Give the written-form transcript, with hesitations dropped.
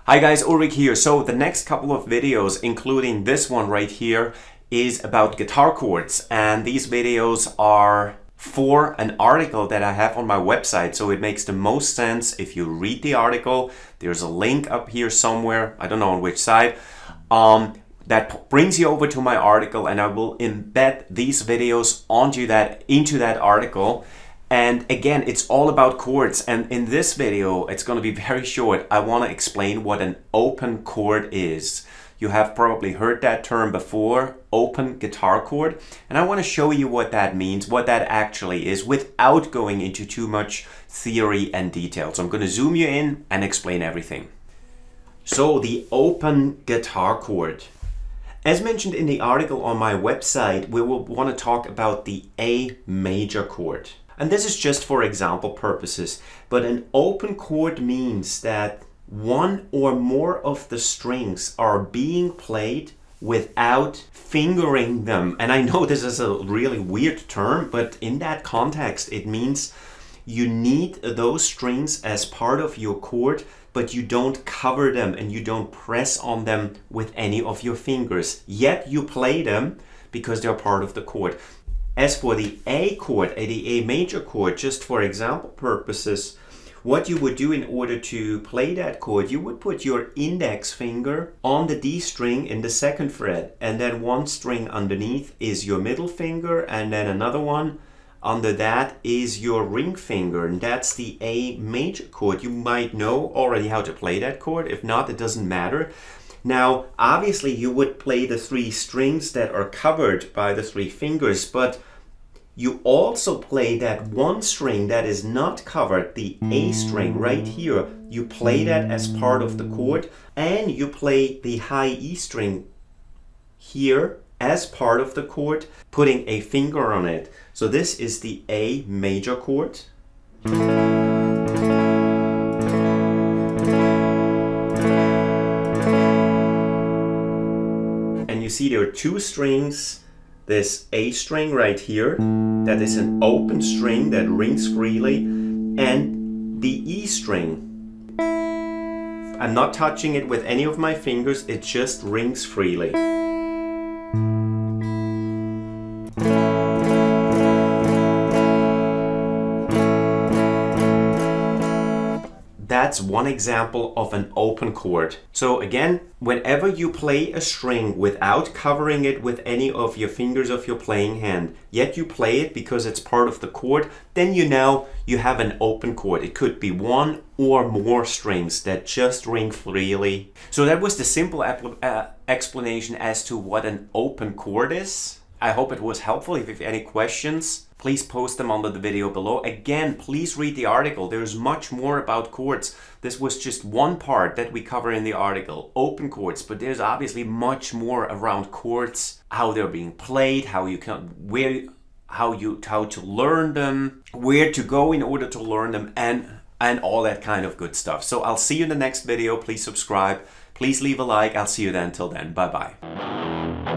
Hi guys, Ulrich here. So the next couple of videos, including this one right here, is about guitar chords. And these videos are for an article that I have on my website. So it makes the most sense if you read the article. There's a link up here somewhere, I don't know on which side, that brings you over to my article, and I will embed these videos into that article. And again, it's all about chords. And in this video, it's going to be very short. I want to explain what an open chord is. You have probably heard that term before, open guitar chord. And I want to show you what that means, what that actually is, without going into too much theory and detail. So I'm going to zoom you in and explain everything. So the open guitar chord. As mentioned in the article on my website, we will want to talk about the A major chord. And this is just for example purposes, but an open chord means that one or more of the strings are being played without fingering them. And I know this is a really weird term, but in that context, it means you need those strings as part of your chord, but you don't cover them and you don't press on them with any of your fingers. Yet you play them because they're part of the chord. As for the A chord, the A major chord, just for example purposes, what you would do in order to play that chord, you would put your index finger on the D string in the second fret, and then one string underneath is your middle finger, and then another one under that is your ring finger, and that's the A major chord. You might know already how to play that chord. If not, it doesn't matter. Now, obviously you would play the three strings that are covered by the three fingers, but you also play that one string that is not covered, the A string right here. You play that as part of the chord, and you play the high E string here as part of the chord, putting a finger on it. So this is the A major chord. And you see there are two strings. This A string right here, that is an open string that rings freely, and the E string. I'm not touching it with any of my fingers, it just rings freely. That's one example of an open chord. So again, whenever you play a string without covering it with any of your fingers of your playing hand, yet you play it because it's part of the chord, then you know you have an open chord. It could be one or more strings that just ring freely. So that was the simple explanation as to what an open chord is. I hope it was helpful. If you have any questions, please post them under the video below. Again, please read the article. There's much more about chords. This was just one part that we cover in the article, open chords, but there's obviously much more around chords, how they're being played, how to learn them, where to go in order to learn them, and all that kind of good stuff. So I'll see you in the next video. Please subscribe. Please leave a like. I'll see you then. Till then. Bye-bye.